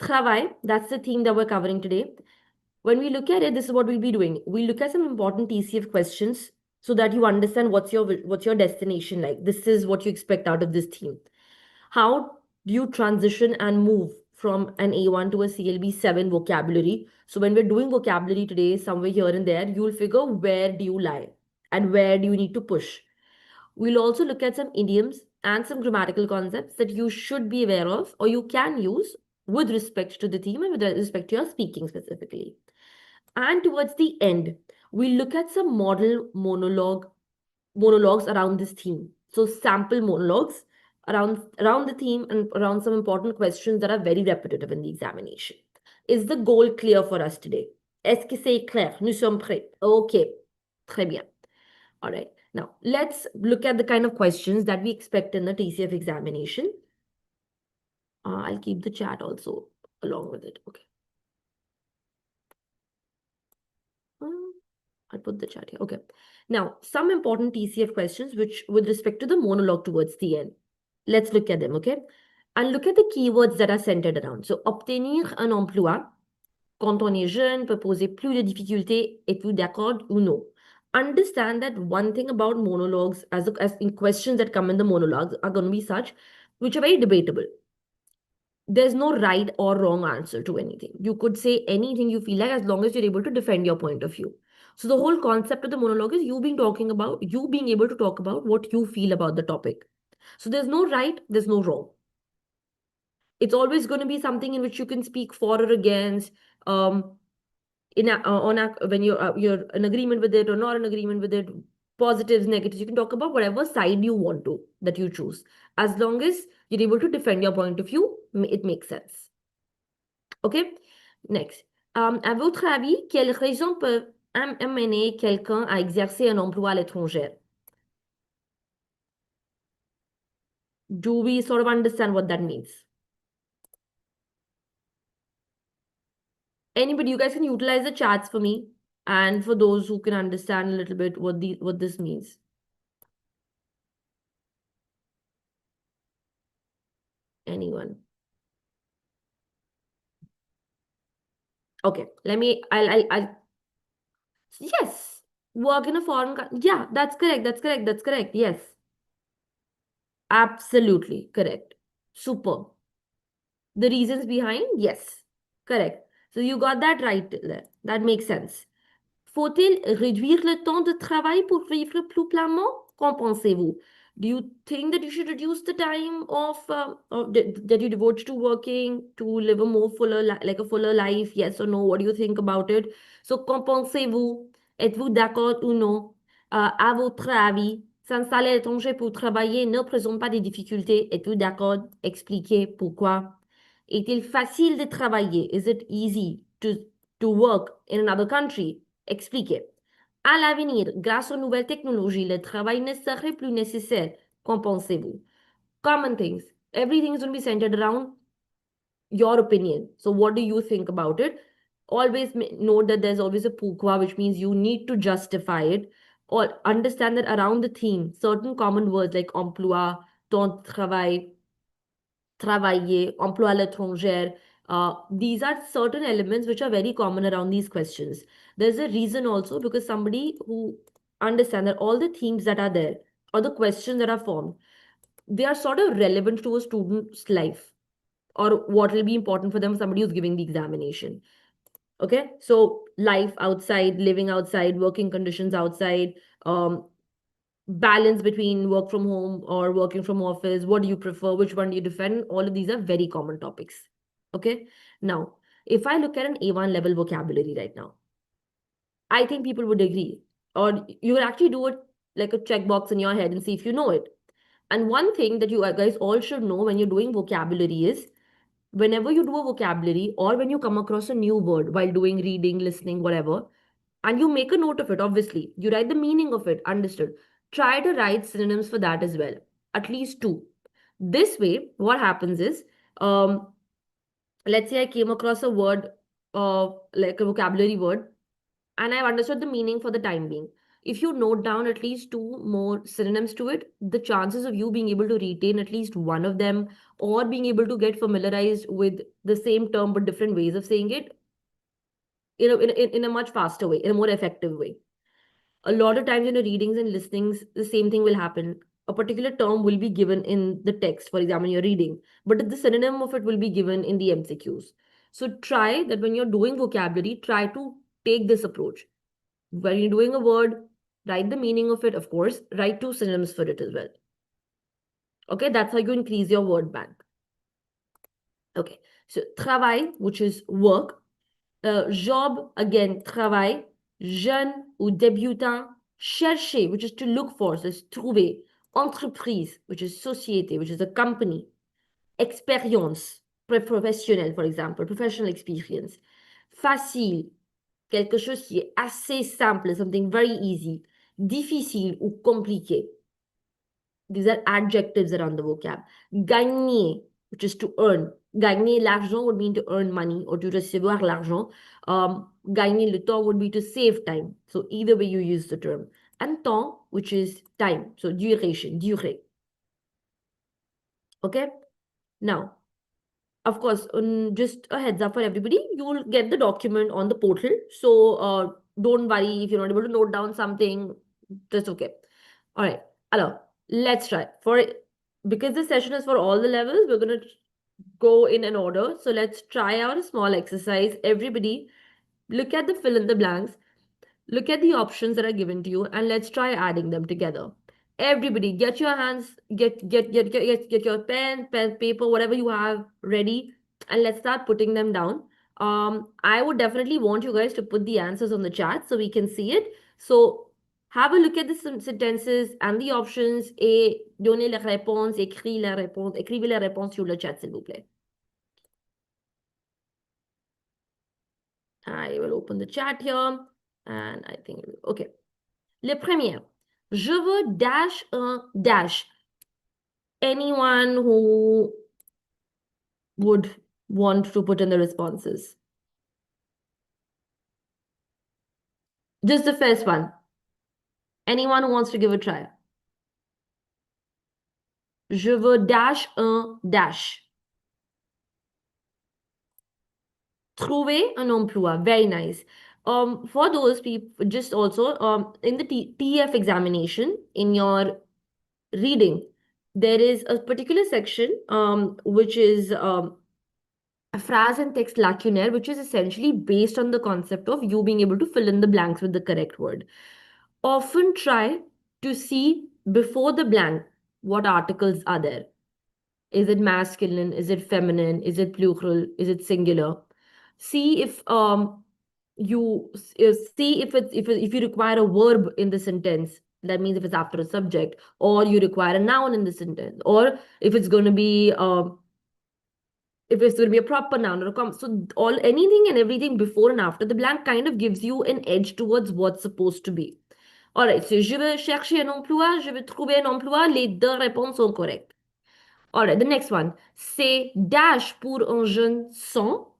Travail, that's the theme that we're covering today. When we look at it, this is what we'll be doing. We'll look at some important TCF questions so that you understand what's your destination like. This is what you expect out of this theme. How do you transition and move from an A1 to a CLB 7 vocabulary? So when we're doing vocabulary today, somewhere here and there, you'll figure where do you lie and where do you need to push. We'll also look at some idioms and some grammatical concepts that you should be aware of or you can use with respect to the theme and with respect to your speaking specifically. And towards the end, we'll look at some model monologues around this theme. So sample monologues around the theme and around some important questions that are very repetitive in the examination. Is the goal clear for us today? Est-ce que c'est clair? Nous sommes prêts. Okay. Très bien. All right. Now, let's look at the kind of questions that we expect in the TCF examination. I'll keep the chat also along with it. Okay. I'll put the chat here. Okay. Now, some important TCF questions which with respect to the monologue towards the end. Let's look at them, okay? And look at the keywords that are centered around. So, obtenir un emploi. Quand on est jeune, peut poser plus de difficultés. Êtes-vous d'accord ou non? Understand that one thing about monologues, as in questions that come in the monologues, are going to be such which are very debatable. There's no right or wrong answer to anything. You could say anything you feel like as long as you're able to defend your point of view. So the whole concept of the monologue is you being able to talk about what you feel about the topic. So there's no right, there's no wrong. It's always going to be something in which you can speak for or against. When you're in agreement with it or not in agreement with it, positives, negatives, you can talk about whatever side you want to that you choose. As long as you're able to defend your point of view, it makes sense. Okay, next. À votre avis, quelles raisons peuvent amener quelqu'un à exercer un emploi à l'étranger? Do we sort of understand what that means? Anybody, you guys can utilize the chats for me and for those who can understand a little bit what this means. Anyone? Okay, I'll yes, work in a foreign country. Yeah, that's correct. Yes, absolutely correct. Super. The reasons behind, yes, correct. So you got that right there. That makes sense. Faut-il réduire le temps de travail pour vivre plus pleinement? Qu'en pensez-vous? Do you think that you should reduce the time that you devote to working to live a more fuller life? Yes or no? What do you think about it? So, qu'en pensez-vous? Êtes-vous d'accord ou non? À votre avis, s'installer à l'étranger pour travailler ne présente pas de difficultés. Êtes-vous d'accord? Expliquez pourquoi. Est-il facile de travailler? Is it easy to work in another country? Expliquez. À l'avenir, grâce aux nouvelles technologies, le travail ne serait plus nécessaire. Qu'en pensez-vous? Common things. Everything is going to be centered around your opinion. So what do you think about it? Always note that there's always a pourquoi, which means you need to justify it or understand that around the theme, certain common words like emploi, temps de travail, travailler, emploi à l'étranger. These are certain elements which are very common around these questions. There's a reason also because somebody who understands that all the themes that are there or the questions that are formed, they are sort of relevant to a student's life or what will be important for them, somebody who's giving the examination. Okay, so life outside, living outside, working conditions outside, balance between work from home or working from office, what do you prefer, which one do you defend? All of these are very common topics. Okay, now if I look at an A1 level vocabulary right now, I think people would agree, or you would actually do it like a checkbox in your head and see if you know it. And one thing that you guys all should know when you're doing vocabulary is whenever you do a vocabulary or when you come across a new word while doing reading, listening, whatever, and you make a note of it, obviously, you write the meaning of it, understood. Try to write synonyms for that as well, at least two. This way, what happens is, let's say I came across a word, like a vocabulary word, and I've understood the meaning for the time being. if you note down at least two more synonyms to it, the chances of you being able to retain at least one of them or being able to get familiarized with the same term but different ways of saying it, in a much faster way, in a more effective way. A lot of times in your readings and listenings, the same thing will happen. A particular term will be given in the text, for example, you're reading, but the synonym of it will be given in the MCQs. So try that when you're doing vocabulary, try to take this approach. When you're doing a word, write the meaning of it, of course, write two synonyms for it as well. Okay, that's how you increase your word bank. Okay, so travail, which is work. Job, again, travail. Jeune ou débutant, chercher, which is to look for, so it's trouver. Entreprise, which is société, which is a company. Expérience, professionnel, for example, professional experience. Facile, quelque chose qui est assez simple, something very easy. Difficile ou compliqué. These are adjectives around the vocab. Gagner, which is to earn. Gagner l'argent would mean to earn money or to recevoir l'argent. Gagner le temps would be to save time. So either way you use the term. And temps, which is time. So duration, durée. Okay? Now, of course, just a heads up for everybody, you will get the document on the portal. So don't worry if you're not able to note down something. That's okay. All right. Alors, let's try. Because this session is for all the levels, we're going to go in an order. So let's try out a small exercise. Everybody, look at the fill in the blanks. Look at the options that are given to you and let's try adding them together. Everybody, get your hands, get your pen, paper, whatever you have ready, and let's start putting them down. I would definitely want you guys to put the answers on the chat so we can see it. So have a look at the sentences and the options et donnez les réponses, écrivez les réponses sur le chat, s'il vous plaît. I will open the chat here and I think, okay. Le premier, je veux dash un dash. Anyone who would want to put in the responses? Just the first one. Anyone who wants to give a try? Je veux dash un dash. Trouver un emploi. Very nice. For those people, just also in the TEF examination, in your reading, there is a particular section which is a phrase and text lacunaire, which is essentially based on the concept of you being able to fill in the blanks with the correct word. Often try to see before the blank what articles are there. Is it masculine? Is it feminine? Is it plural? Is it singular? See if you see if you require a verb in the sentence. That means if it's after a subject, or you require a noun in the sentence, or if it's going to be if it's going to be a proper noun or a so all anything and everything before and after the blank kind of gives you an edge towards what's supposed to be. All right, so je vais chercher un emploi, je vais trouver un emploi, les deux réponses sont correctes. All right, the next one. C'est dash pour un jeune sans.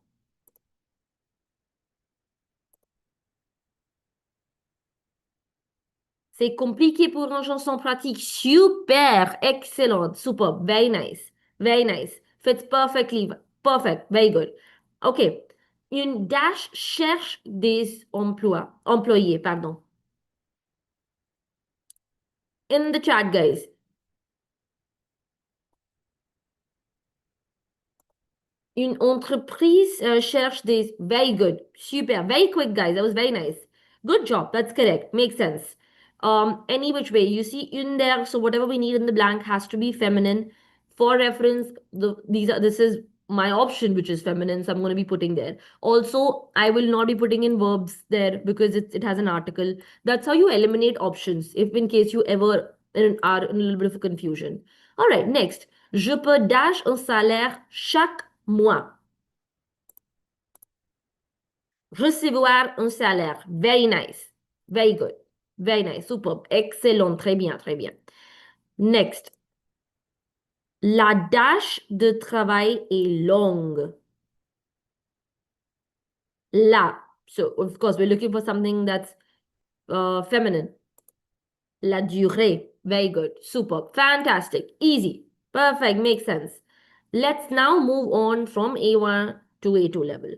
C'est compliqué pour un jeune sans pratique. Super, excellent, super, very nice, very nice. Fits perfectly, perfect, very good. Okay, une dash cherche des employés, pardon. In the chat, guys. Une entreprise cherche des... Very good. Super. Very quick, guys. That was very nice. Good job. That's correct. Makes sense. Any which way. You see in there, so whatever we need in the blank has to be feminine. For reference, this is my option, which is feminine, so I'm going to be putting there. Also, I will not be putting in verbs there because it has an article. That's how you eliminate options, if in case you ever are in a little bit of a confusion. All right, next. Je peux dash un salaire chaque mois. Recevoir un salaire. Very nice. Very good. Very nice. Superbe. Excellent. Très bien, très bien. Next. La dash de travail est longue. La. So, of course, we're looking for something that's feminine. La durée. Very good. Super. Fantastic. Easy. Perfect. Makes sense. Let's now move on from A1 to A2 level.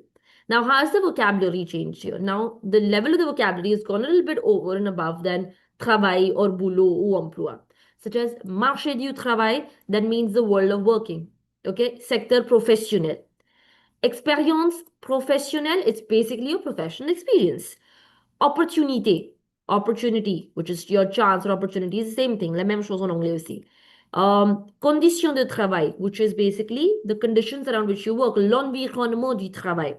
Now, how's the vocabulary changed here? Now, the level of the vocabulary has gone a little bit over and above than travail or boulot ou emploi, such as marché du travail, that means the world of working. Okay, secteur professionnel. Expérience professionnelle, it's basically your professional experience. Opportunité, opportunity, which is your chance or opportunity, is the same thing. La même chose en anglais aussi. Conditions de travail, which is basically the conditions around which you work. L'environnement du travail.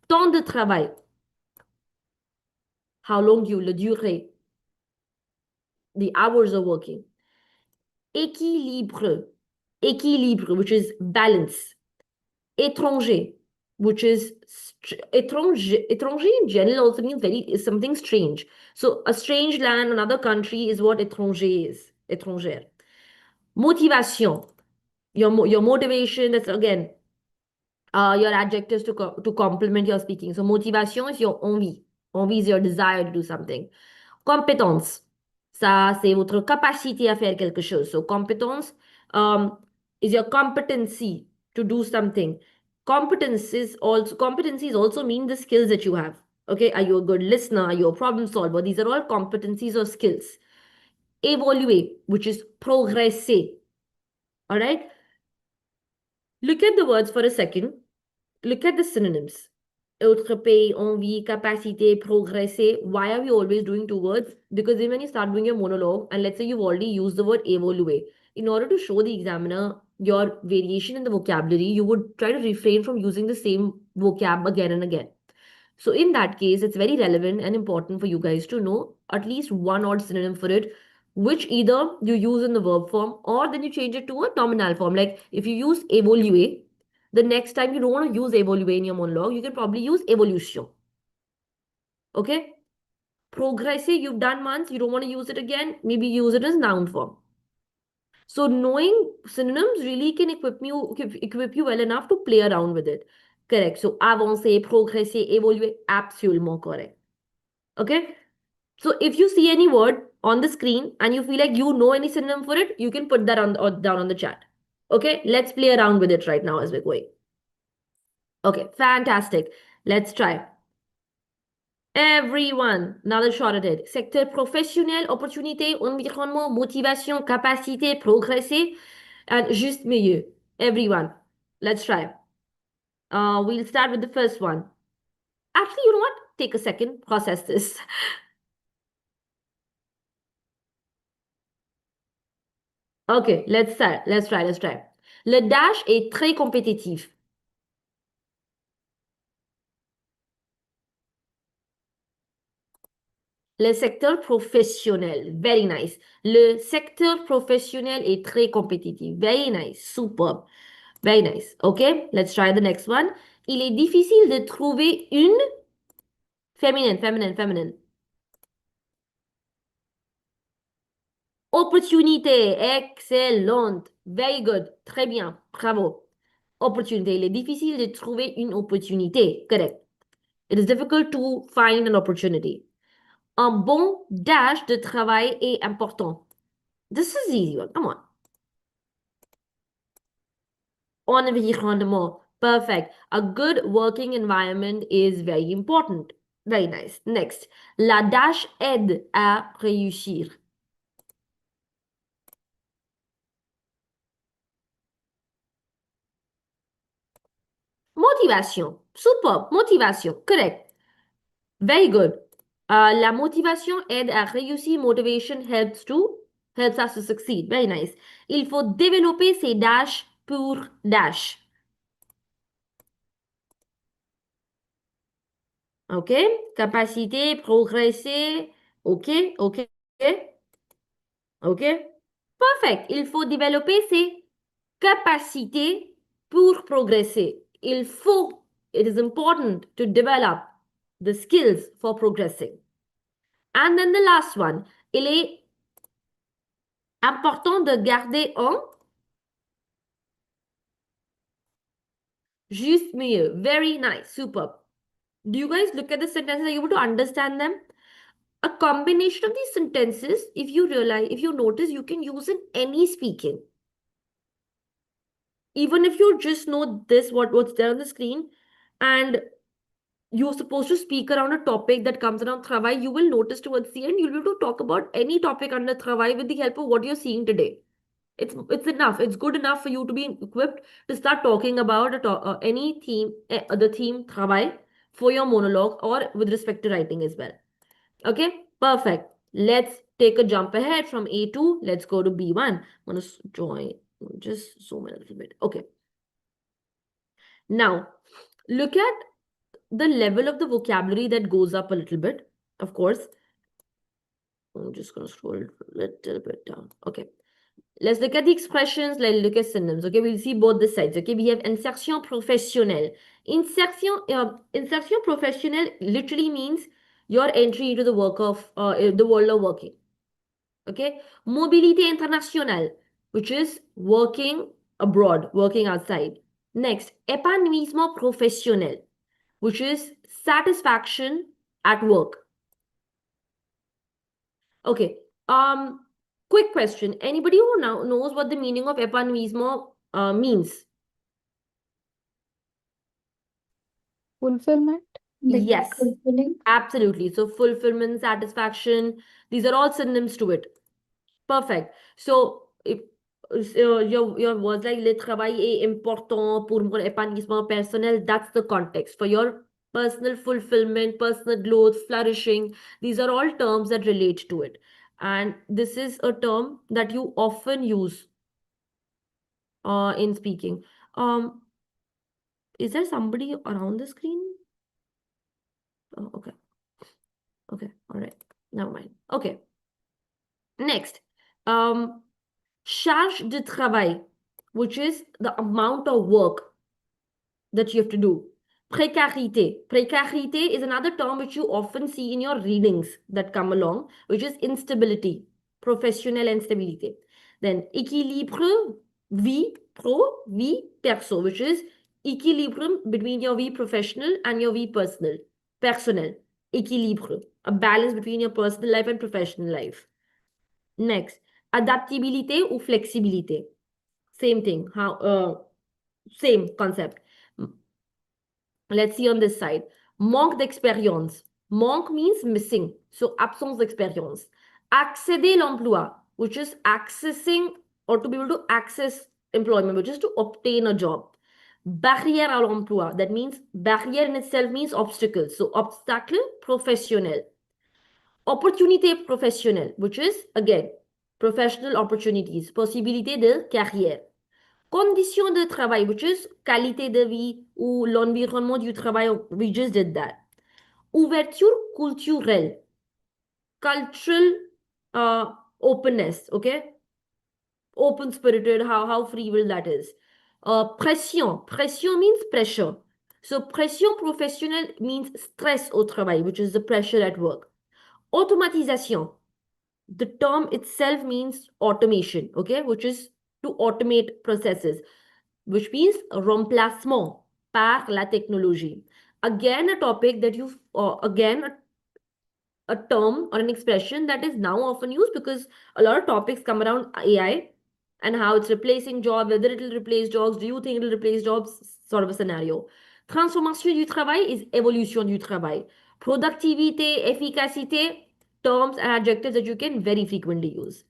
Temps de travail. How long you, la durée. The hours of working. Équilibre. Équilibre, which is balance. Étranger, which is étranger in general also means very is something strange. So a strange land, another country is what étranger is. Étrangère. Motivation, your motivation. That's again your adjectives to complement your speaking. So motivation is your envie. Envie is your desire to do something. Compétence, ça c'est votre capacité à faire quelque chose. So competence is your competency to do something. Competencies also mean the skills that you have. Okay, are you a good listener? Are you a problem solver? These are all competencies or skills. Évoluer, which is progresser. All right. Look at the words for a second. Look at the synonyms. Outreper, envie, capacité, progresser. Why are we always doing two words? Because then when you start doing your monologue, and let's say you've already used the word évoluer, in order to show the examiner your variation in the vocabulary, you would try to refrain from using the same vocab again and again. So in that case, it's very relevant and important for you guys to know at least one odd synonym for it, which either you use in the verb form or then you change it to a nominal form. Like if you use évoluer, the next time you don't want to use évoluer in your monologue, you can probably use évolution. Okay? Progresser, you've done once, you don't want to use it again, maybe use it as noun form. So knowing synonyms really can equip you well enough to play around with it. Correct. So avancer, progresser, évoluer, absolument correct. Okay? So if you see any word on the screen and you feel like you know any synonym for it, you can put that down on the chat. Okay? Let's play around with it right now as we're going. Okay, fantastic. Let's try. Everyone, another shot at it. Secteur professionnel, opportunité, environnement, motivation, capacité, progresser, and juste milieu. Everyone, let's try. We'll start with the first one. Actually, you know what? Take a second, process this. Okay, let's start. Let's try. Le dash est très compétitif. Le secteur professionnel, very nice. Le secteur professionnel est très compétitif. Very nice, superb. Very nice. Okay, let's try the next one. Il est difficile de trouver une féminine. Opportunité, excellente. Very good. Très bien. Bravo. Opportunité. Il est difficile de trouver une opportunité. Correct. It is difficult to find an opportunity. Un bon dash de travail est important. This is easy one. Come on. Environnement. Perfect. A good working environment is very important. Very nice. Next. La dash aide à réussir. Motivation. Super. Motivation. Correct. Very good. La motivation aide à réussir. Motivation helps us to succeed. Very nice. Il faut développer ces dash pour dash. OK? Capacité, progresser. OK? OK? OK? Perfect. Il faut développer ses capacités pour progresser. It is important to develop the skills for progressing. And then the last one, il est important de garder un juste milieu. Very nice, superb. Do you guys look at the sentences? Are you able to understand them? A combination of these sentences, if you notice, you can use in any speaking. Even if you just know this, what's there on the screen, and you're supposed to speak around a topic that comes around Travail, you will notice towards the end, you'll be able to talk about any topic under Travail with the help of what you're seeing today. It's enough. It's good enough for you to be equipped to start talking about any theme, the theme Travail for your monologue or with respect to writing as well. Okay, perfect. Let's take a jump ahead from A2. Let's go to B1. I'm going to just zoom in a little bit. Okay. Now, look at the level of the vocabulary that goes up a little bit. Of course, I'm just going to scroll a little bit down. Okay. Let's look at the expressions. Let's look at synonyms. Okay, we'll see both the sides. Okay, we have insertion professionnelle. Insertion professionnelle literally means your entry into the the world of working. Okay, mobilité internationale, which is working abroad, working outside. Next, épanouissement professionnel, which is satisfaction at work. Okay. Quick question. Anybody who now knows what the meaning of épanouissement means? Fulfillment, like Yes, fulfilling. absolutely. So fulfillment, satisfaction, these are all synonyms to it. Perfect. So if your words like le travail est important pour mon épanouissement personnel, that's the context for your personal fulfillment, personal growth, flourishing. These are all terms that relate to it. And this is a term that you often use in speaking. Um, is there somebody around the screen? Oh, okay. Okay. All right. Never mind. Okay. Next. Charge de travail, which is the amount of work that you have to do. Précarité. Précarité is another term which you often see in your readings that come along, which is instability, professional instability. Then équilibre, vie pro, vie perso, which is equilibrium between your vie professional and your vie personal. Personnel. Équilibre. A balance between your personal life and professional life. Next, adaptabilité ou flexibilité. Same thing. Same concept. Let's see on this side. Manque d'expérience. Manque means missing. So absence d'expérience. Accéder l'emploi, which is accessing or to be able to access employment, which is to obtain a job. Barrière à l'emploi. That means barrière in itself means obstacle. So obstacle professionnel. Opportunité professionnelle, which is again professional opportunities, possibilité de carrière. Conditions de travail, which is qualité de vie ou l'environnement du travail. We just did that. Ouverture culturelle, cultural openness, okay? Open spirited, how free will that is. Pression. Pression means pressure. So pression professionnelle means stress au travail, which is the pressure at work. Automatisation. The term itself means automation, okay, which is to automate processes, which means remplacement par la technologie. Again, a topic that again, a term or an expression that is now often used because a lot of topics come around AI and how it's replacing jobs, whether it will replace jobs, do you think it will replace jobs, sort of a scenario. Transformation du travail is évolution du travail. Productivité, efficacité, terms and adjectives that you can very frequently use.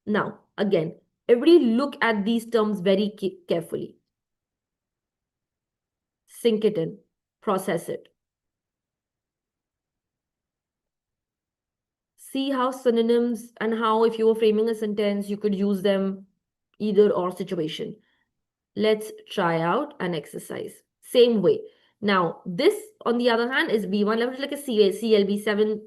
Now, again, everybody look at these terms very carefully. Sink it in, process it. See how synonyms and how if you were framing a sentence, you could use them either or situation. Let's try out an exercise. Same way. Now, this, on the other hand, is B1 level, like a CLB 7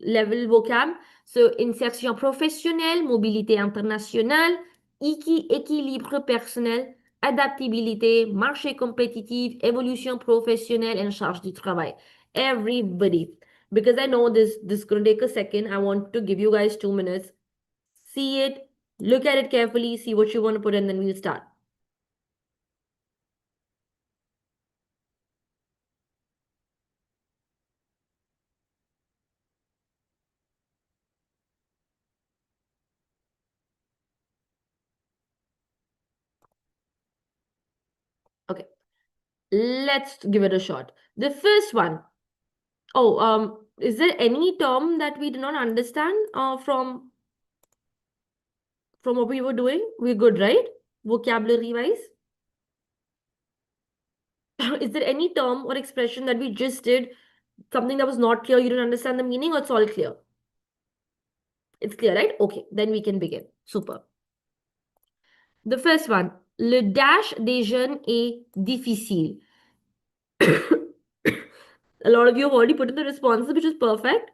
level vocab. So, insertion professionnelle, mobilité internationale, équilibre personnel, adaptabilité, marché compétitif, évolution professionnelle, and charge du travail. Everybody. Because I know this is going to take a second. I want to give you guys 2 minutes. See it, look at it carefully, see what you want to put in, then we'll start. Let's give it a shot. The first one. Oh, is there any term that we did not understand from what we were doing? We're good, right? Vocabulary wise. Is there any term or expression that we just did, something that was not clear, you didn't understand the meaning, or it's all clear? It's clear, right? Okay, then we can begin. Super. The first one, le dash des jeunes est difficile. A lot of you have already put in the responses, which is perfect.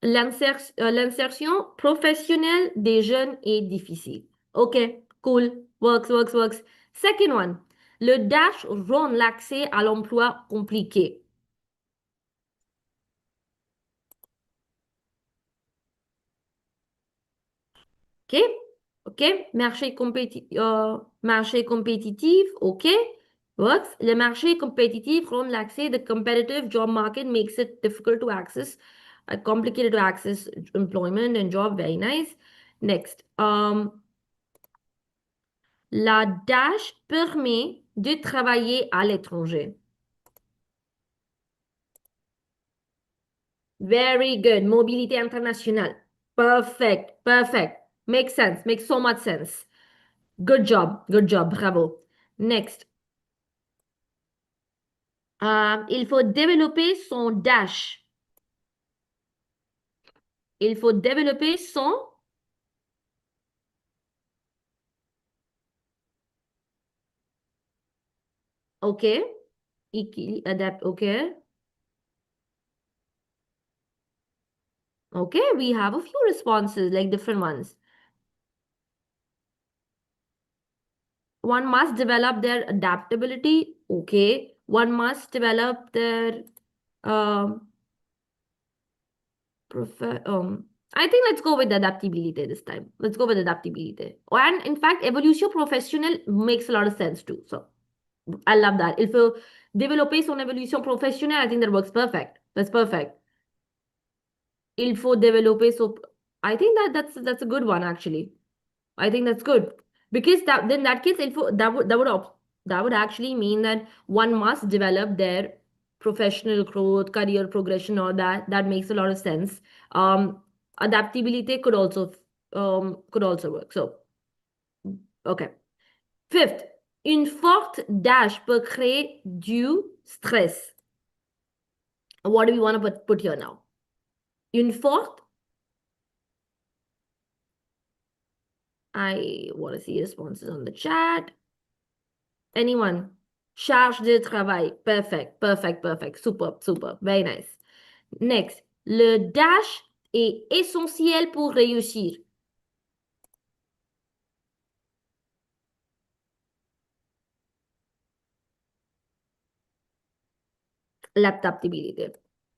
L'insertion professionnelle des jeunes est difficile. Okay, cool. Works, works, works. Second one, le dash rend l'accès à l'emploi compliqué. OK? OK? Marché compétitif, OK? Works. Le marché compétitif rend l'accès, the competitive job market makes it difficult to access, complicated to access employment and job. Very nice. Next. La dash permet de travailler à l'étranger. Very good. Mobilité internationale. Perfect. Perfect. Makes sense. Makes so much sense. Good job. Good job. Bravo. Next. Il faut développer son dash. Il faut développer son... OK. Adapt. OK. OK. We have a few responses, like different ones. One must develop their adaptability. Okay. One must develop their... Um, I think let's go with adaptability this time. Let's go with adaptability. And in fact, evolution professionnelle makes a lot of sense too. So I love that. Il faut développer son évolution professionnelle. I think that works perfect. That's perfect. Il faut développer son... I think that's a good one actually. I think that's good because that then that case that would actually mean that one must develop their professional growth, career progression, or that makes a lot of sense. Adaptability could also work. So okay. Fifth, une forte dash peut créer du stress. What do we want to put here now? Une forte. I want to see responses on the chat. Anyone? Charge de travail. Perfect, perfect, perfect. Super, super. Very nice. Next. Le dash est essentiel pour réussir. L'adaptabilité.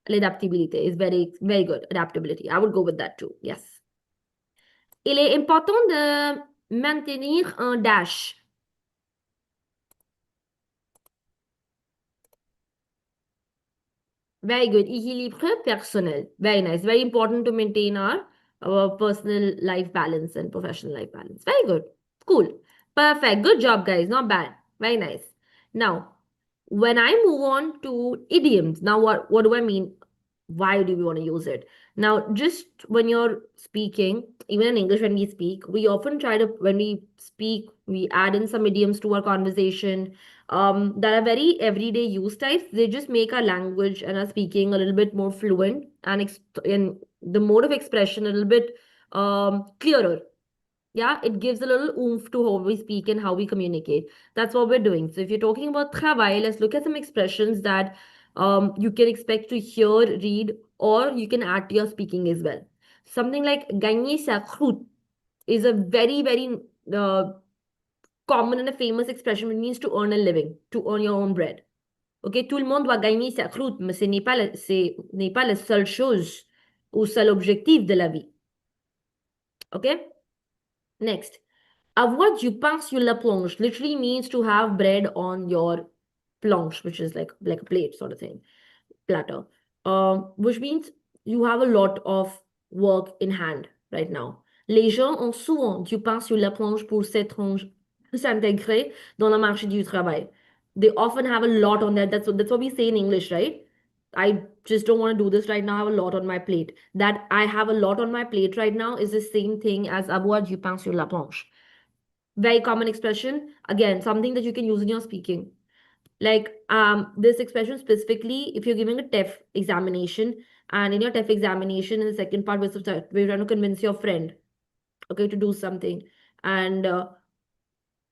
L'adaptabilité is very, very good. Adaptability. I would go with that too. Yes. Il est important de maintenir un dash. Very good. Équilibre personnel. Very nice. Very important to maintain our personal life balance and professional life balance. Very good. Cool. Perfect. Good job, guys. Not bad. Very nice. Now, when I move on to idioms, now what do I mean? Why do we want to use it? Now, just when you're speaking, even in English, when we speak, we often try to, when we speak, we add in some idioms to our conversation that are very everyday use types. They just make our language and our speaking a little bit more fluent and the mode of expression a little bit clearer. Yeah, it gives a little oomph to how we speak and how we communicate. That's what we're doing. So if you're talking about travail, let's look at some expressions that you can expect to hear, read, or you can add to your speaking as well. Something like gagner sa croûte is a very, very common and a famous expression which means to earn a living, to earn your own bread. Ok, tout le monde doit gagner sa croûte, mais ce n'est pas la seule chose ou seul objectif de la vie. Ok? Next. Avoir du pain sur la planche literally means to have bread on your planche, which is like a plate sort of thing, platter. Which means you have a lot of work in hand right now. Les gens ont souvent du pain sur la planche pour s'intégrer dans le marché du travail. They often have a lot on that. That's what we say in English, right? I just don't want to do this right now. I have a lot on my plate. That I have a lot on my plate right now is the same thing as avoir du pain sur la planche. Very common expression. Again, something that you can use in your speaking. Like this expression specifically, if you're giving a TEF examination, and in your TEF examination, in the second part, we're trying to convince your friend, okay, to do something, and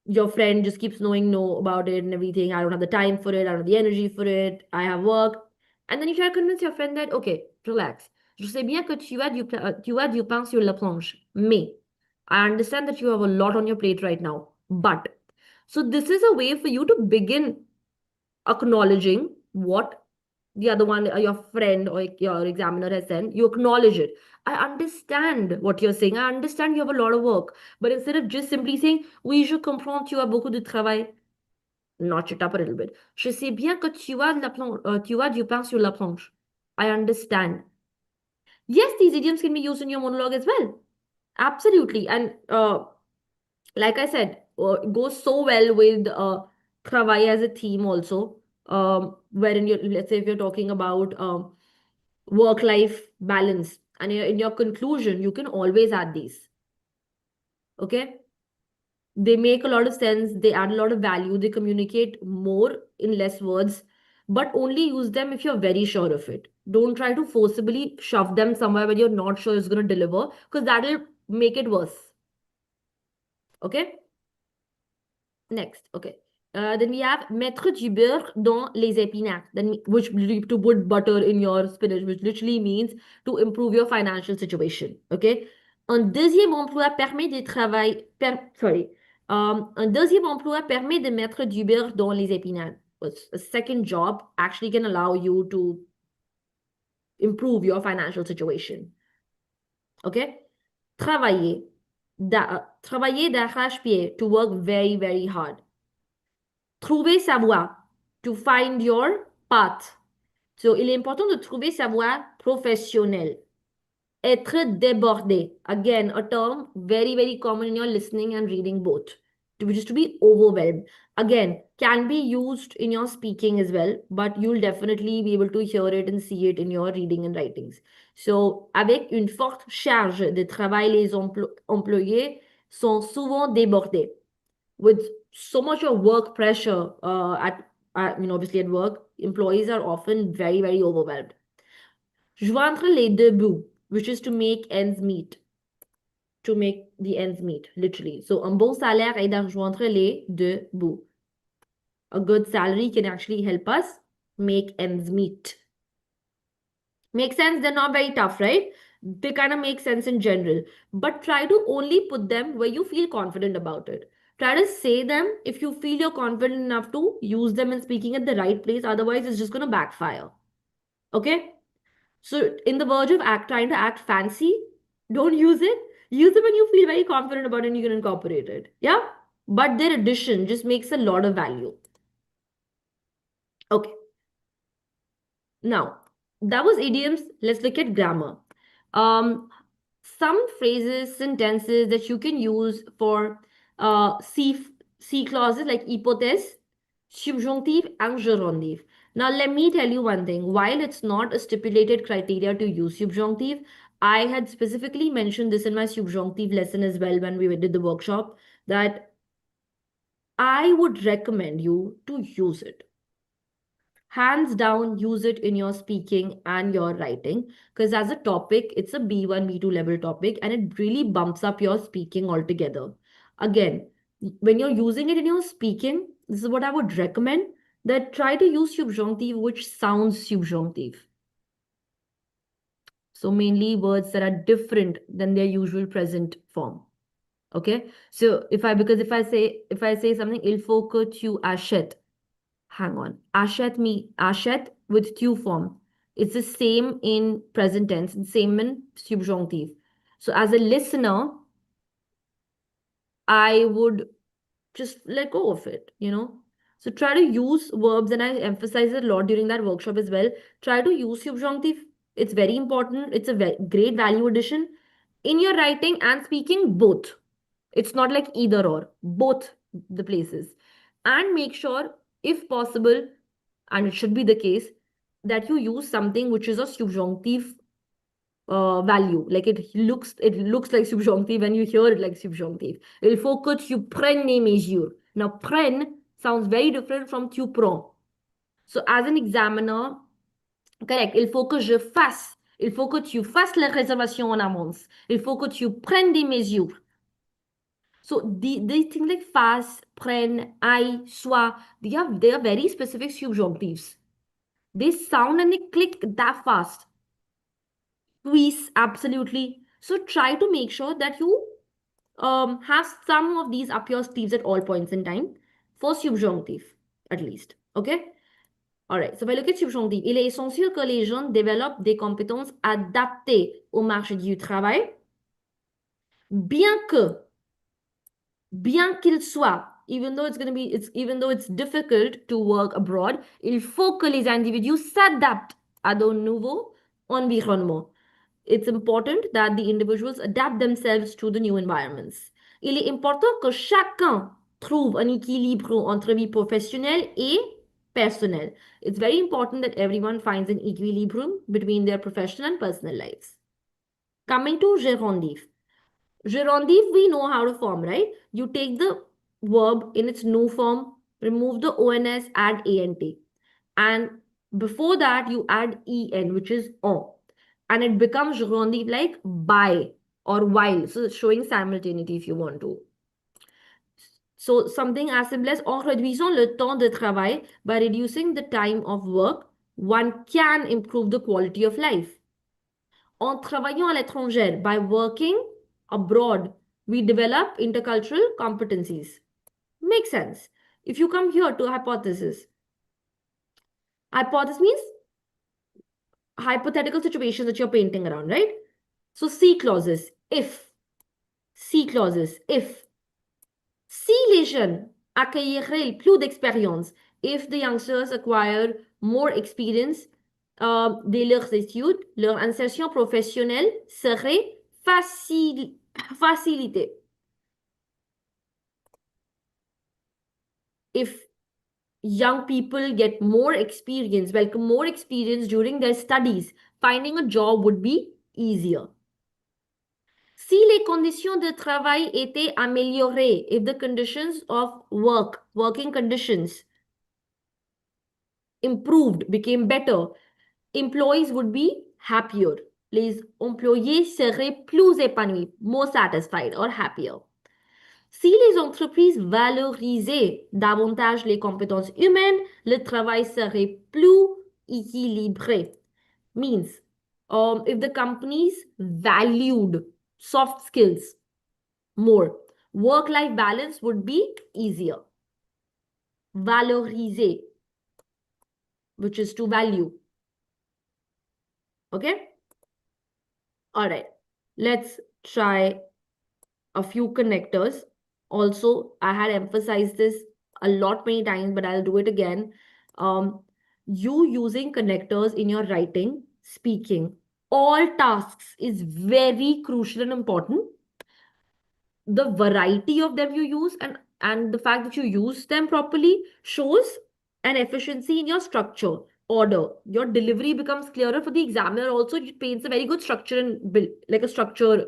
your friend just keeps knowing no about it and everything. I don't have the time for it. I don't have the energy for it. I have work. And then you try to convince your friend that, okay, relax. Je sais bien que tu as du pain sur la planche. Mais I understand that you have a lot on your plate right now. But so this is a way for you to begin acknowledging what the other one, your friend or your examiner has said. You acknowledge it. I understand what you're saying. I understand you have a lot of work. But instead of just simply saying, oui, je comprends, tu as beaucoup de travail, notch it up a little bit. Je sais bien que tu as du pain sur la planche. I understand. Yes, these idioms can be used in your monologue as well. Absolutely. And like I said, it goes so well with Travail as a theme also. Wherein you, let's say if you're talking about work-life balance, and in your conclusion, you can always add these. Okay, they make a lot of sense. They add a lot of value. They communicate more in less words, but only use them if you're very sure of it. Don't try to forcibly shove them somewhere where you're not sure it's going to deliver, because that'll make it worse. Okay. Next, okay. Then we have mettre du beurre dans les épinards, then which to put butter in your spinach, which literally means to improve your financial situation. Okay. Un deuxième emploi permet de travailler. Un deuxième emploi permet de mettre du beurre dans les épinards. A second job actually can allow you to improve your financial situation. Okay. Travailler. Travailler d'arrache-pied, to work very, very hard. Trouver sa voie, to find your path. So, il est important de trouver sa voie professionnelle. Être débordé, again, a term very, very common in your listening and reading both, which is to be overwhelmed. Again, can be used in your speaking as well, but you'll definitely be able to hear it and see it in your reading and writings. So, avec une forte charge de travail, les employés sont souvent débordés. With so much of work pressure obviously at work, employees are often very, very overwhelmed. Joindre les deux bouts, which is to make ends meet. To make the ends meet, literally. So, un bon salaire aide à joindre les deux bouts. A good salary can actually help us make ends meet. Make sense? They're not very tough, right? They kind of make sense in general. But try to only put them where you feel confident about it. Try to say them if you feel you're confident enough to use them in speaking at the right place. Otherwise, it's just going to backfire. Okay? So, in the verge of trying to act fancy, don't use it. Use them when you feel very confident about it and you can incorporate it. Yeah? But their addition just makes a lot of value. Okay. Now, that was idioms. Let's look at grammar. Some phrases, sentences that you can use for C clauses like hypothèse, subjunctive, and gerundive. Now, let me tell you one thing. While it's not a stipulated criteria to use subjunctive, I had specifically mentioned this in my subjunctive lesson as well when we did the workshop, that I would recommend you to use it. Hands down, use it in your speaking and your writing, because as a topic, it's a B1, B2 level topic, and it really bumps up your speaking altogether. Again, when you're using it in your speaking, this is what I would recommend, that try to use subjunctive which sounds subjunctive. So mainly words that are different than their usual present form. Okay? So if I say something, il faut que tu achètes. Hang on. Achète with tu form. It's the same in present tense and same in subjunctive. So as a listener, I would just let go of it, you know. So try to use verbs, and I emphasize it a lot during that workshop as well. Try to use subjunctive. It's very important. It's a great value addition in your writing and speaking, both. It's not like either or, both the places. And make sure if possible, and it should be the case, that you use something which is a subjunctive value. Like it looks like subjunctive when you hear it like subjunctive. Il faut que tu prennes les mesures. Now, prenne sounds very different from tu prends. So, as an examiner, correct, il faut que je fasse. Il faut que tu fasses la réservation en avance. Il faut que tu prennes des mesures. So these things like fast, prenne, I, sois, they are very specific subjunctives. They sound and they click that fast. Squeeze, absolutely. So try to make sure that you have some of these up your sleeves at all points in time for subjonctive, at least. Okay? Alright, so if I look at subjonctive, il est essentiel que les jeunes développent des compétences adaptées au marché du travail, bien que bien qu'il soit, even though it's difficult to work abroad, il faut que les individus s'adaptent à de nouveaux environnements. It's important that the individuals adapt themselves to the new environments. Il est important que chacun trouve un équilibre entre vie professionnelle et personnelle. It's very important that everyone finds an equilibrium between their professional and personal lives. Coming to gerundive. Gerundive, we know how to form, right? You take the verb in its new form, remove the ONS, add ANT. And before that, you add EN, which is on. And it becomes gerundive like by or while. So it's showing simultaneity if you want to. So something as simple as en réduisant le temps de travail, by reducing the time of work, one can improve the quality of life. En travaillant à l'étranger, by working abroad, we develop intercultural competencies. Makes sense. If you come here to hypothesis, hypothesis means hypothetical situations that you're painting around, right? So C clauses, if. C clauses, if. Si les jeunes accueilleraient plus d'expérience, if the youngsters acquire more experience de leurs études, leur insertion professionnelle serait facilitée. If young people get more experience, welcome more experience during their studies, finding a job would be easier. Si les conditions de travail étaient améliorées, if the conditions of work, working conditions improved, became better, employees would be happier. Les employés seraient plus épanouis, more satisfied or happier. Si les entreprises valorisaient davantage les compétences humaines, le travail serait plus équilibré. Means, if the companies valued soft skills more, work-life balance would be easier. Valoriser, which is to value. Okay? All right. Let's try a few connectors. Also, I had emphasized this a lot many times, but I'll do it again. You using connectors in your writing, speaking, all tasks is very crucial and important. The variety of them you use and the fact that you use them properly shows an efficiency in your structure, order. Your delivery becomes clearer for the examiner. Also, it paints a very good structure and build like a structure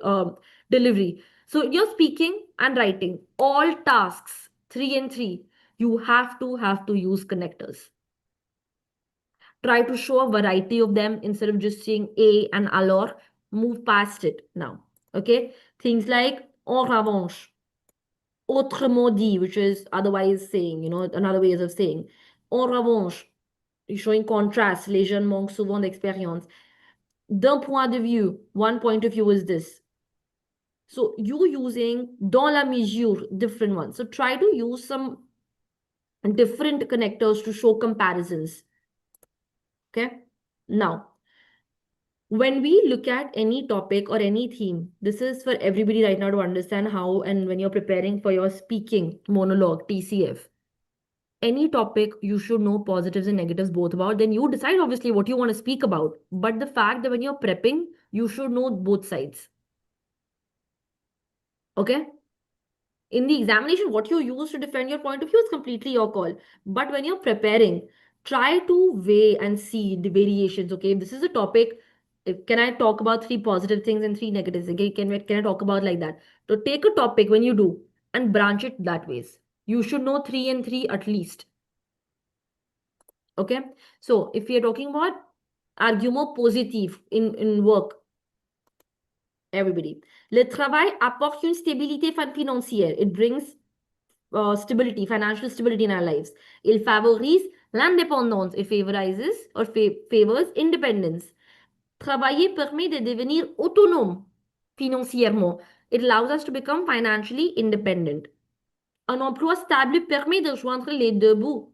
delivery. So you're speaking and writing all tasks 3 and 3. You have to use connectors. Try to show a variety of them instead of just saying a and alors. Move past it now. Okay, things like en revanche, autrement dit, which is otherwise saying, another ways of saying. En revanche, showing contrast, les jeunes manquent souvent d'expérience. D'un point de vue, one point of view is this. So you using dans la mesure, different ones. So try to use some different connectors to show comparisons. Okay. Now, when we look at any topic or any theme, this is for everybody right now to understand how, and when you're preparing for your speaking monologue, TCF, any topic you should know positives and negatives both about. Then you decide obviously what you want to speak about. But the fact that when you're prepping, you should know both sides. Okay? In the examination, what you use to defend your point of view is completely your call. But when you're preparing, try to weigh and see the variations. Okay, if this is a topic, can I talk about three positive things and three negatives? Okay, can I talk about like that? So take a topic when you do and branch it that ways. You should know three and three at least. Okay, so if we are talking about argument positif in work, everybody, le travail apporte une stabilité financière. It brings stability, financial stability in our lives. Il favorise l'indépendance. It favorizes or favors independence. Travailler permet de devenir autonome financièrement. It allows us to become financially independent. Un emploi stable permet de joindre les deux bouts.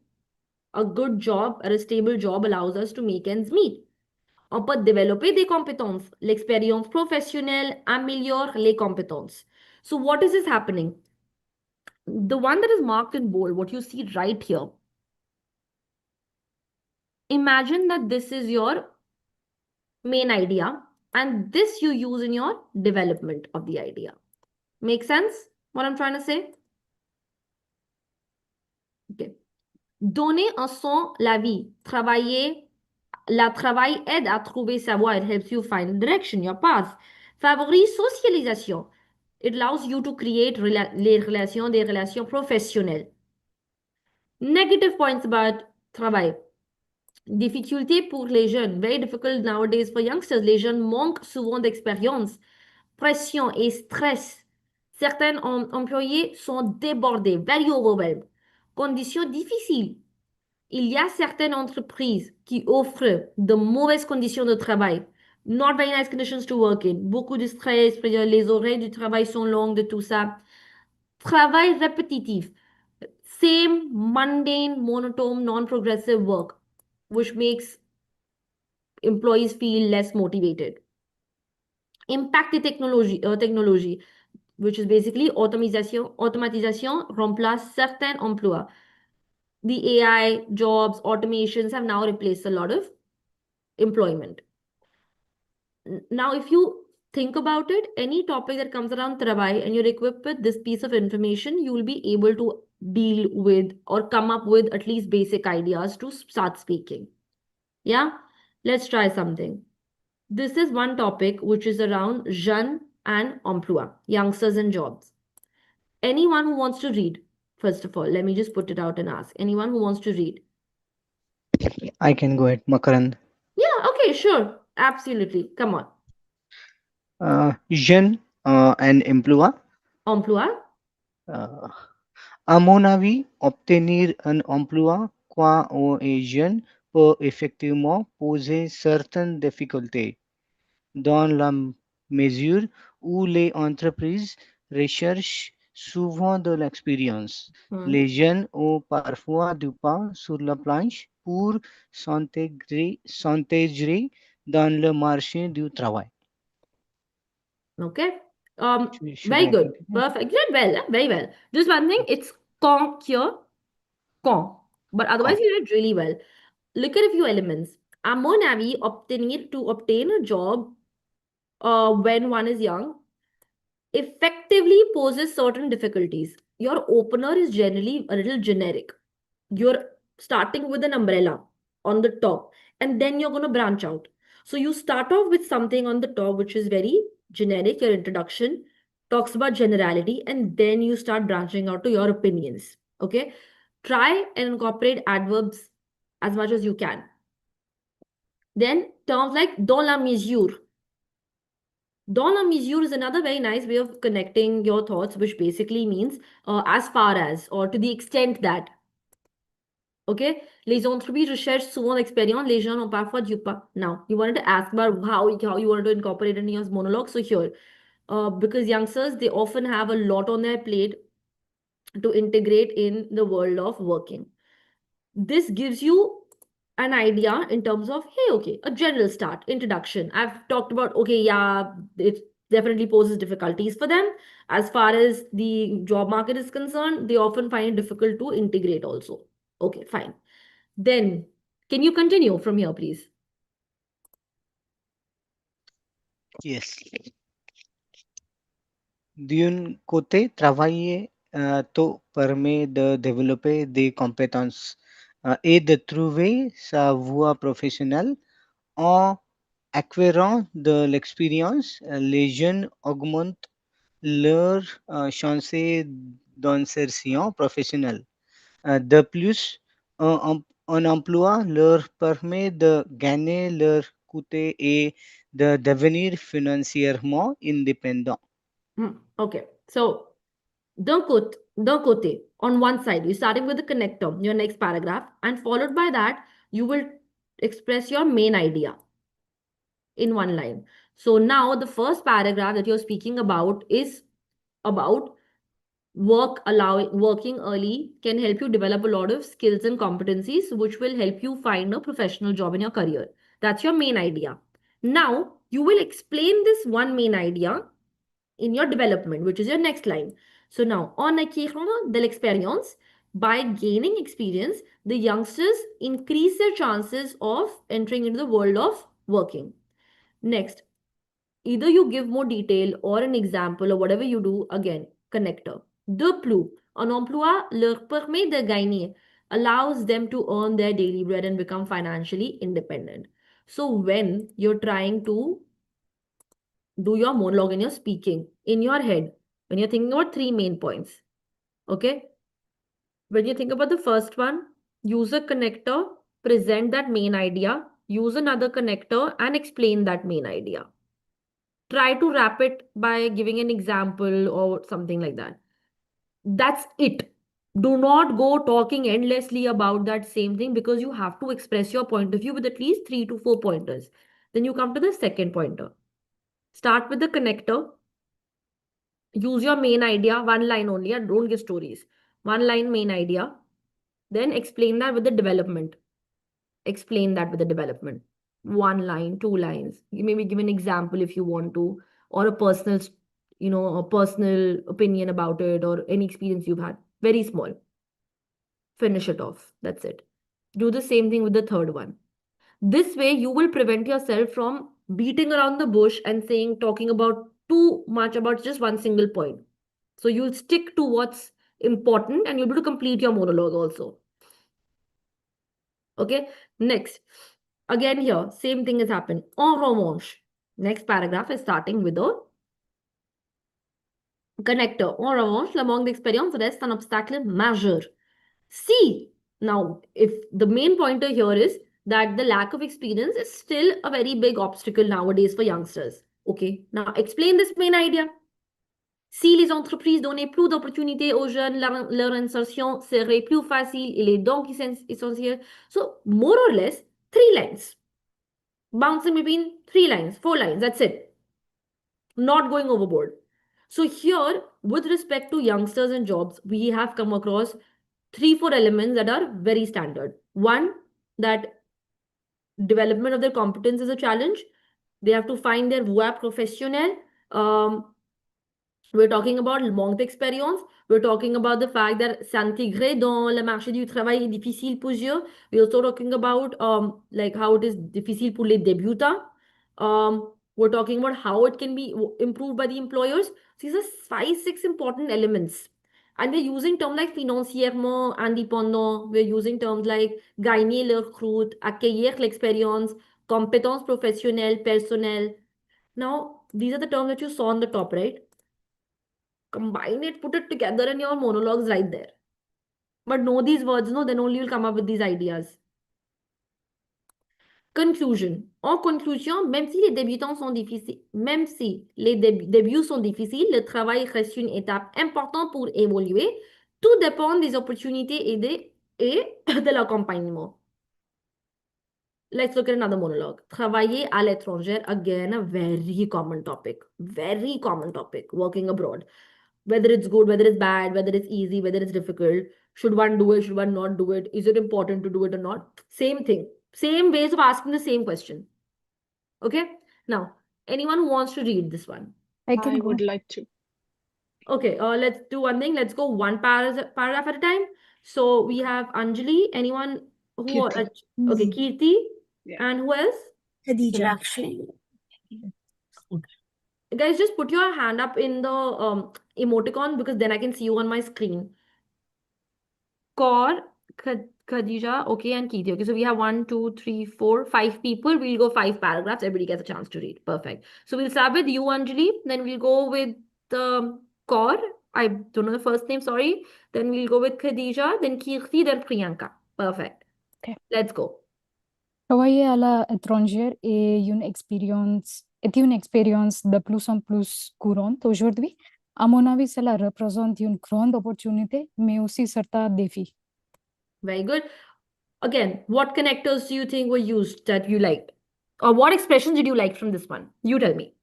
A good job or a stable job allows us to make ends meet. On peut développer des compétences. L'expérience professionnelle améliore les compétences. So what is this happening? The one that is marked in bold, what you see right here, imagine that this is your main idea and this you use in your development of the idea. Make sense what I'm trying to say? Okay. Donner un son la vie. Travailler. La travail aide à trouver sa voie. It helps you find direction, your path. Favorise socialisation. It allows you to create des relations professionnelles. Negative points about travail. Difficulté pour les jeunes. Very difficult nowadays for youngsters. Les jeunes manquent souvent d'expérience, pression et stress. Certains employés sont débordés, very overwhelmed. Conditions difficiles. Il y a certaines entreprises qui offrent de mauvaises conditions de travail. Not very nice conditions to work in. Beaucoup de stress, les horaires du travail sont longues, de tout ça. Travail répétitif. Same mundane, monotone, non-progressive work, which makes employees feel less motivated. Impact the technology, which is basically automatisation remplace certains emplois. The AI, jobs, automations have now replaced a lot of employment. Now, if you think about it, any topic that comes around Travail and you're equipped with this piece of information, you will be able to deal with or come up with at least basic ideas to start speaking. Yeah, let's try something. This is one topic which is around jeunes and emploi, youngsters and jobs. Anyone who wants to read, first of all, let me just put it out and ask. Anyone who wants to read? I can go ahead, Makarand. Yeah, okay, sure. Absolutely. Come on. Jeune and emploi. Emploi? Euh, à mon avis, obtenir un emploi quand on est jeune peut effectivement poser certaines difficultés dans la mesure où les entreprises recherchent souvent de l'expérience. Hmm. Les jeunes ont parfois du pain sur la planche pour s'intégrer dans le marché du travail. Okay. Should Very I good. continue? Perfect. You did well. Very well. Just one thing, it's con here, con. But otherwise, Con. you did really well. Look at a few elements. À mon avis, obtain a job when one is young effectively poses certain difficulties. Your opener is generally a little generic. You're starting with an umbrella on the top, and then you're going to branch out. So you start off with something on the top, which is very generic. Your introduction talks about generality, and then you start branching out to your opinions. Okay. Try and incorporate adverbs as much as you can. Then terms like dans la mesure. Dans la mesure is another very nice way of connecting your thoughts, which basically means as far as or to the extent that. Okay, les entreprises recherchent souvent l'expérience, les gens ont parfois du pas. Now, you wanted to ask about how you wanted to incorporate it in your monologue. So here, because youngsters, they often have a lot on their plate to integrate in the world of working. This gives you an idea in terms of, hey, okay, a general start, introduction. I've talked about, okay, yeah, it definitely poses difficulties for them. As far as the job market is concerned, they often find it difficult to integrate also. Okay, fine. Then, can you continue from here, please? Yes. D'un côté, travailler to permet de développer des compétences et de trouver sa voie professionnelle en acquérant de l'expérience. Les jeunes augmentent leurs chances d'insertion professionnelle. De plus, un emploi leur permet de gagner leur côté et de devenir financièrement indépendant. Okay. So d'un côté, on one side, you're starting with the connector, your next paragraph, and followed by that, you will express your main idea in one line. So now the first paragraph that you're speaking about is about working early can help you develop a lot of skills and competencies which will help you find a professional job in your career. That's your main idea. Now you will explain this one main idea in your development, which is your next line. So now, en acquérant de l'expérience, by gaining experience, the youngsters increase their chances of entering into the world of working. Next, either you give more detail or an example or whatever you do, again, connector. De plus, un emploi leur permet de gagner, allows them to earn their daily bread and become financially independent. So when you're trying to do your monologue and you're speaking in your head, when you're thinking about three main points, okay? When you think about the first one, use a connector, present that main idea, use another connector, and explain that main idea. Try to wrap it by giving an example or something like that. That's it. Do not go talking endlessly about that same thing because you have to express your point of view with at least 3 to 4 pointers. Then you come to the second pointer. Start with the connector. Use your main idea, one line only, and don't give stories. One line main idea. Then explain that with the development. Explain that with the development. One line, 2 lines. You maybe give an example if you want to, or a personal, a personal opinion about it, or any experience you've had. Very small. Finish it off. That's it. Do the same thing with the third one. This way, you will prevent yourself from beating around the bush and talking about too much about just one single point. So you'll stick to what's important and you'll be able to complete your monologue also. Okay, next. Again here, same thing has happened. En revanche, next paragraph is starting with a connector. En revanche, le manque d'expérience reste un obstacle majeur. See, now, if the main pointer here is that the lack of experience is still a very big obstacle nowadays for youngsters. Okay, now explain this main idea. Si les entreprises donnaient plus d'opportunités aux jeunes, leur insertion serait plus facile. Il est donc essentiel. So, more or less, 3 lines. Bouncing between 3 lines, 4 lines, that's it. Not going overboard. So, here, with respect to youngsters and jobs, we have come across 3, 4 elements that are very standard. One, that development of their competence is a challenge. They have to find their voie professionnelle. We're talking about le manque d'expérience. We're talking about the fact that s'intégrer dans le marché du travail est difficile pour eux. We're also talking about like how it is difficile pour les débutants. We're talking about how it can be improved by the employers. These are 5, 6 important elements. And we're using terms like financièrement indépendant. We're using terms like gagner leur croûte, accueillir l'expérience, compétences professionnelles, personnelles. Now, these are the terms that you saw on the top, right? Combine it, put it together, and your monologues right there. But know these words, no, then only you'll come up with these ideas. Conclusion. En conclusion, même si les débutants sont difficiles, même si les débuts sont difficiles, le travail reste une étape importante pour évoluer. Tout dépend des opportunités et de l'accompagnement. Let's look at another monologue. Travailler à l'étranger, again, a very common topic. Very common topic. Working abroad. Whether it's good, whether it's bad, whether it's easy, whether it's difficult. Should one do it? Should one not do it? Is it important to do it or not? Same thing. Same ways of asking the same question. Okay? Now, anyone who wants to read this one? I would like to. Okay, let's do one thing. Let's go one paragraph at a time. So we have Anjali. Anyone who... Kirti. Okay, Kirti. Yeah. And who else? Khadija. Guys, just put your hand up in the emoticon because then I can see you on my screen. Kaur, Khadija, okay, and Keiti. Okay, so we have 1, 2, 3, 4, 5 people. We'll go 5 paragraphs. Everybody gets a chance to read. Perfect. So we'll start with you, Anjali. Then we'll go with Kaur. I don't know the first name, sorry. Then we'll go with Khadija, then Kirti, then Priyanka. Perfect. Okay. Let's go. Travailler à l'étranger est une expérience de plus en plus courante aujourd'hui. À mon avis, cela représente une grande opportunité, mais aussi certains défis. Very good. Again, what connectors do you think were used that you liked? Or what expressions did you like from this one? You tell me.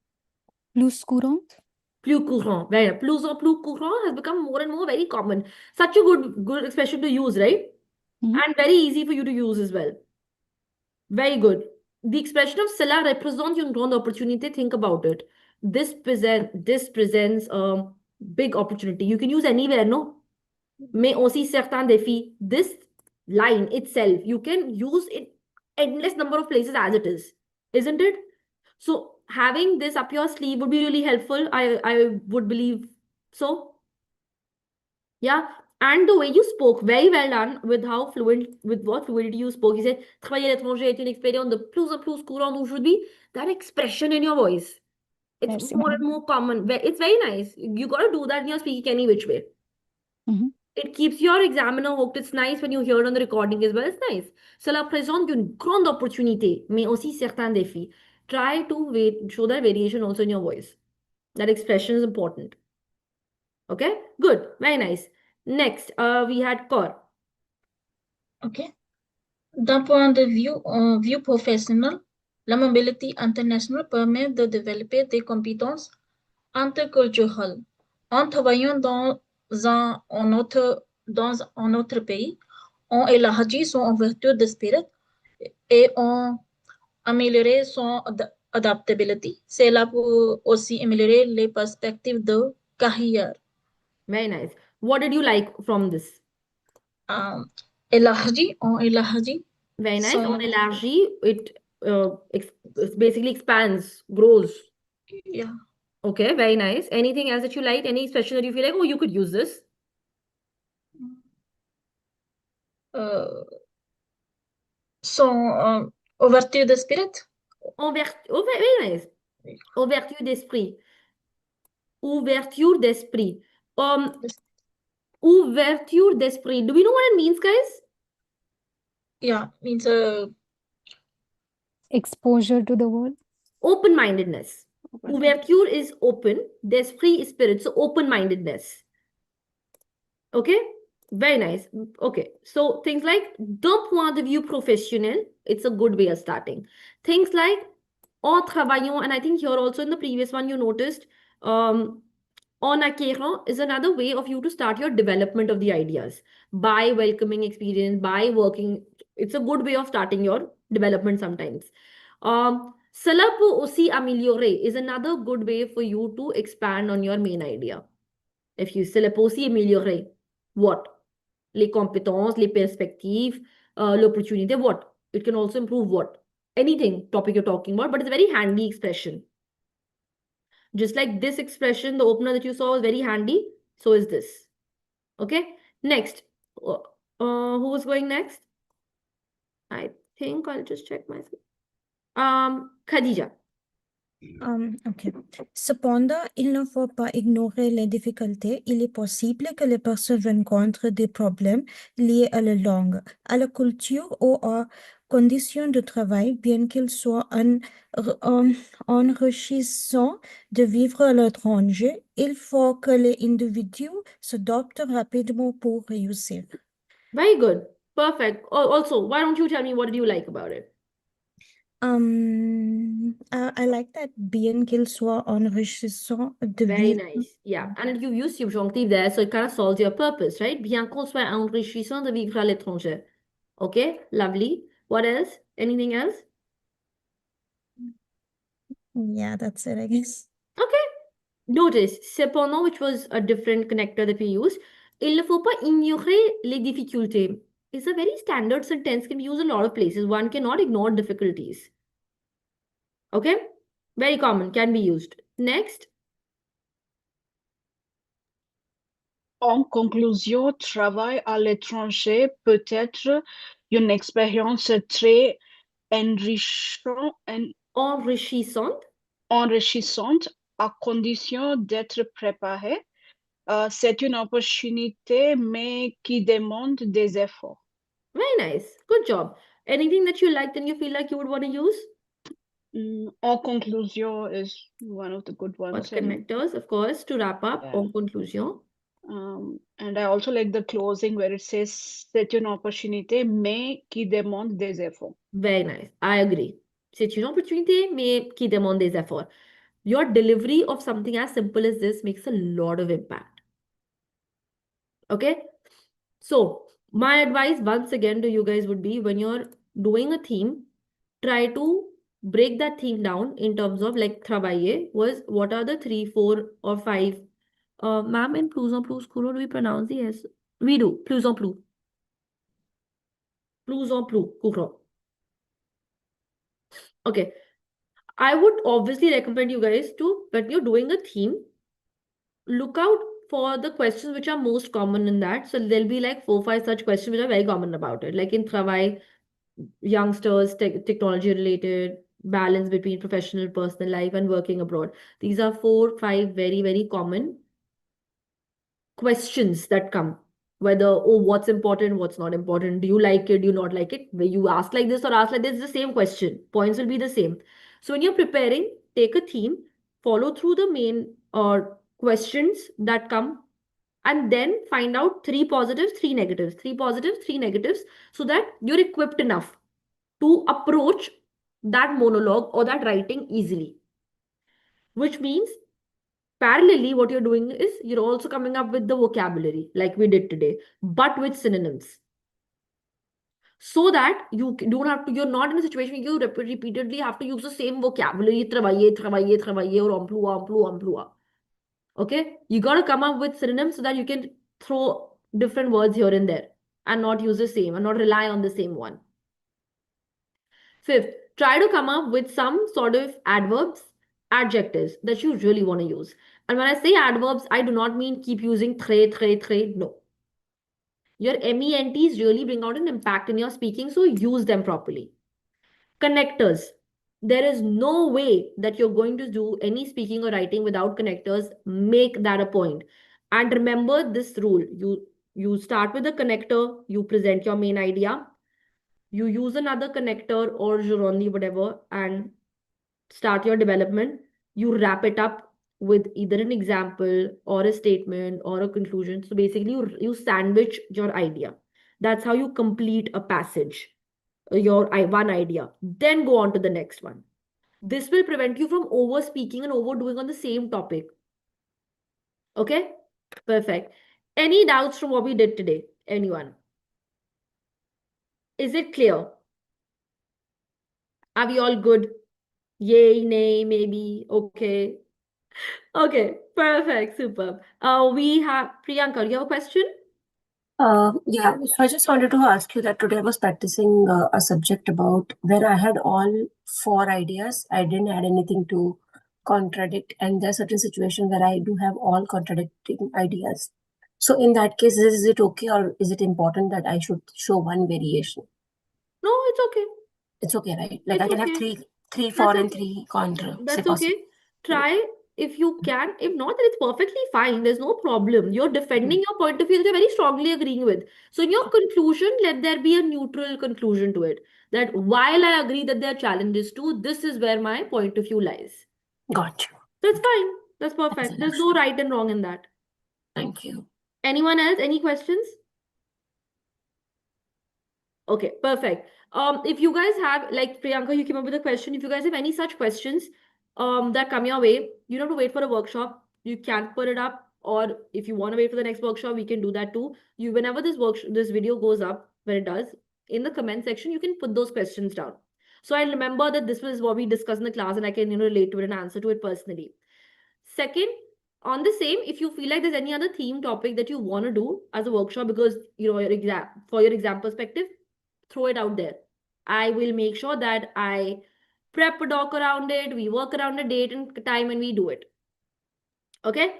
Plus courante? Plus courant. Very plus en plus courant has become more and more very common. Such a good expression to use, right? And very easy for you to use as well. Very good. The expression of cela represents une grande opportunité. Think about it. This presents a big opportunity. You can use anywhere, no? Mais aussi certains défis. This line itself, you can use it endless number of places as it is, isn't it? So having this up your sleeve would be really helpful. I would believe so. Yeah. And the way you spoke, very well done with how fluent, with what fluidity you spoke. You said, travailler à l'étranger est une expérience de plus en plus courante aujourd'hui. That expression in your voice, it's Merci, more madame. and more common. It's very nice. You got to do that when you're speaking any which way. It keeps your examiner hooked. It's nice when you hear it on the recording as well. It's nice. Cela présente une grande opportunité, mais aussi certains défis. Try to show that variation also in your voice. That expression is important. Okay, good, very nice. Next, we had Kaur. OK. D'un point de vue professionnel, la mobilité internationale permet de développer des compétences interculturelles. En travaillant dans un autre pays, on élargit son ouverture d'esprit et on améliore son adaptability. C'est là pour aussi améliorer les perspectives de carrière. Very nice. What did you like from this? On élargit. Very nice. son- On élargit, it basically expands, grows. Yeah. Okay, very nice. Anything else that you like? Any expression that you feel like, oh, you could use this? Son ouverture d'esprit. Oh, very nice. Ouverture d'esprit. Ouverture d'esprit. Ouverture d'esprit. Do we know what it means, guys? Yeah, means Exposure to the world. Open-mindedness. Ouverture is open. D'esprit is spirit. So open-mindedness. Okay? Very nice. Okay. So things like d'un point de vue professionnel, it's a good way of starting. Things like en travaillant, and I think here also in the previous one you noticed, en acquérant is another way of you to start your development of the ideas by welcoming experience, by working. It's a good way of starting your development sometimes. Cela peut aussi améliorer is another good way for you to expand on your main idea. If you cela peut aussi améliorer, what? Les compétences, les perspectives, l'opportunité, what? It can also improve what? Anything topic you're talking about, but it's a very handy expression. Just like this expression, the opener that you saw was very handy, so is this. Okay, next. Who was going next? I think I'll just check myself. Khadija. OK. Cependant, il ne faut pas ignorer les difficultés. Il est possible que les personnes rencontrent des problèmes liés à la langue, à la culture ou aux conditions de travail, bien qu'il soit enrichissant de vivre à l'étranger. Il faut que les individus s'adaptent rapidement pour réussir. Very good. Perfect. Also, why don't you tell me what did you like about it? I like that bien qu'il soit enrichissant de Very vivre. nice. Yeah. And you use subjunctive there, so it kind of solves your purpose, right? Bien qu'on soit enrichissant de vivre à l'étranger. Okay, lovely. What else? Anything else? Yeah, that's it, I guess. Okay. Notice, cependant, which was a different connector that we used, il ne faut pas ignorer les difficultés. It's a very standard sentence, can be used in a lot of places. One cannot ignore difficulties. Okay? Very common, can be used. Next. En conclusion, travail à l'étranger peut être une expérience très enrichissante, enrichissante à condition d'être préparé. C'est une opportunité, mais qui demande des efforts. Very nice. Good job. Anything that you liked and you feel like you would want to use? En conclusion is one of the good What ones. connectors, of course, to wrap up. Yeah. En conclusion. And I also like the closing where it says c'est une opportunité, mais qui demande des efforts. Very nice. I agree. C'est une opportunité, mais qui demande des efforts. Your delivery of something as simple as this makes a lot of impact. Okay? So, my advice once again to you guys would be when you're doing a theme, try to break that theme down in terms of like Travail was what are the 3, 4, or 5. Ma'am, in plus en plus, do we pronounce the S? We do. Plus en plus. Plus en plus. Okay. I would obviously recommend you guys to, when you're doing a theme, look out for the questions which are most common in that. So there'll be like 4, 5 such questions which are very common about it. Like in Travail, youngsters, technology related, balance between professional, personal life, and working abroad. These are 4, 5 very, very common questions that come. Whether, oh, what's important, what's not important, do you like it, do you not like it? Where you ask like this or ask like this, it's the same question. Points will be the same. So when you're preparing, take a theme, follow through the main questions that come, and then find out 3 positives, 3 negatives, 3 positives, 3 negatives, so that you're equipped enough to approach that monologue or that writing easily. Which means parallelly, what you're doing is you're also coming up with the vocabulary like we did today, but with synonyms. So that you don't have to, you're not in a situation you repeatedly have to use the same vocabulary, travailler, travailler, travailler, or emploi, emploi, emploi. Okay? You got to come up with synonyms so that you can throw different words here and there and not use the same and not rely on the same one. Fifth, try to come up with some sort of adverbs, adjectives that you really want to use. And when I say adverbs, I do not mean keep using tre. No. Your MENTs really bring out an impact in your speaking, so use them properly. Connectors. There is no way that you're going to do any speaking or writing without connectors. Make that a point. And remember this rule. You start with a connector, you present your main idea, you use another connector or Juroni, whatever, and start your development. You wrap it up with either an example or a statement or a conclusion. So basically, you sandwich your idea. That's how you complete a passage, your one idea. Then go on to the next one. This will prevent you from over speaking and overdoing on the same topic. Okay? Perfect. Any doubts from what we did today? Anyone? Is it clear? Are we all good? Yay, nay, maybe, okay. Okay, perfect, superb. We have Priyanka, you have a question? Yeah, so I just wanted to ask you that today I was practicing a subject about where I had all 4 ideas. I didn't add anything to contradict, and there are certain situations where I do have all contradicting ideas. So in that case, is it okay or is it important that I should show one variation? No, it's okay. It's okay, right? Like It's I can have okay. three That's for okay. and 3 contra. That's okay. Try if you can. If not, then it's perfectly fine. There's no problem. You're defending your point of view that you're very strongly agreeing with. So in your conclusion, let there be a neutral conclusion to it. That while I agree that there are challenges too, this is where my point of view lies. Got you. That's fine. That's perfect. There's no right and wrong in that. Thank you. Anyone else? Any questions? Okay, perfect. If you guys have, like Priyanka, you came up with a question. If you guys have any such questions, that come your way, you don't have to wait for a workshop. You can put it up, or if you want to wait for the next workshop, we can do that too. You, whenever this video goes up, when it does, in the comment section, you can put those questions down. So I remember that this was what we discussed in the class, and I can relate to it and answer to it personally. Second, on the same, if you feel like there's any other theme topic that you want to do as a workshop because your exam for your exam perspective, throw it out there. I will make sure that I prep a doc around it, we work around a date and time, and we do it. Okay?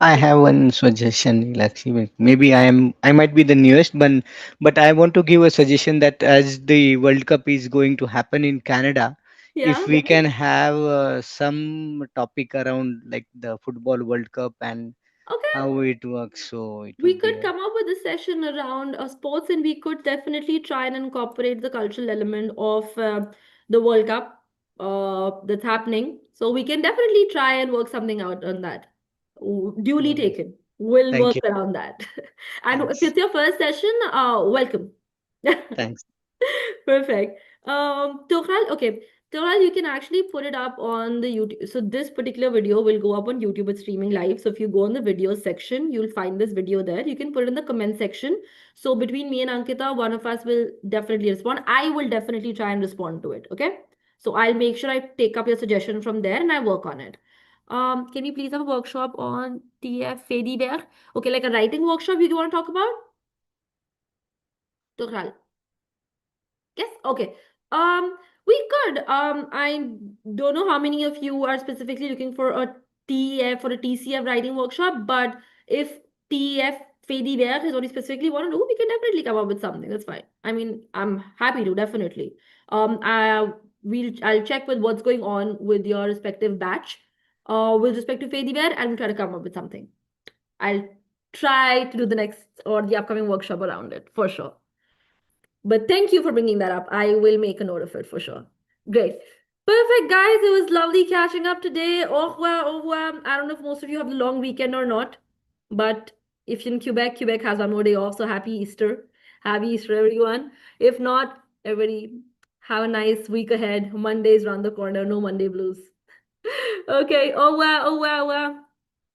I have one suggestion, Lakshmi. Maybe I might be the newest, but I want to give a suggestion that as the World Cup is going to happen in Canada, if Yeah. we can have some topic around like the football World Cup and Okay. how it works, so it We would be could come up with a session around sports, and we could definitely try and incorporate the cultural element of the World Cup that's happening. So we can definitely try and work something out on that. Duly lovely. taken. We'll Thank work you. around that. And if Thanks. it's your first session, welcome. Thanks. Perfect. Tohal, okay. Tohal, you can actually put it up on the YouTube. So this particular video will go up on YouTube. It's streaming live. So if you go on the videos section, you'll find this video there. You can put it in the comment section. So between me and Ankita, one of us will definitely respond. I will definitely try and respond to it. Okay. So I'll make sure I take up your suggestion from there and I work on it. Can we please have a workshop on TF Fediver? Okay, like a writing workshop you want to talk about? Tohal. Yes, okay. We could. I don't know how many of you are specifically looking for a TEF or a TCF writing workshop, but if TEF Fedi Bear is what you specifically want to do, we can definitely come up with something. That's fine. I mean, I'm happy to definitely. I'll check with what's going on with your respective batch, with respect to Fedi Bear, and we'll try to come up with something. I'll try to do the next or the upcoming workshop around it for sure. But thank you for bringing that up. I will make a note of it for sure. Great. Perfect, guys. It was lovely catching up today. Au revoir, au revoir. I don't know if most of you have the long weekend or not, but if you're in Quebec, Quebec has one more day off. So happy Easter. Happy Easter, everyone. If not, everybody have a nice week ahead. Monday's around the corner. No Monday blues. Okay. Au revoir, au revoir, au revoir.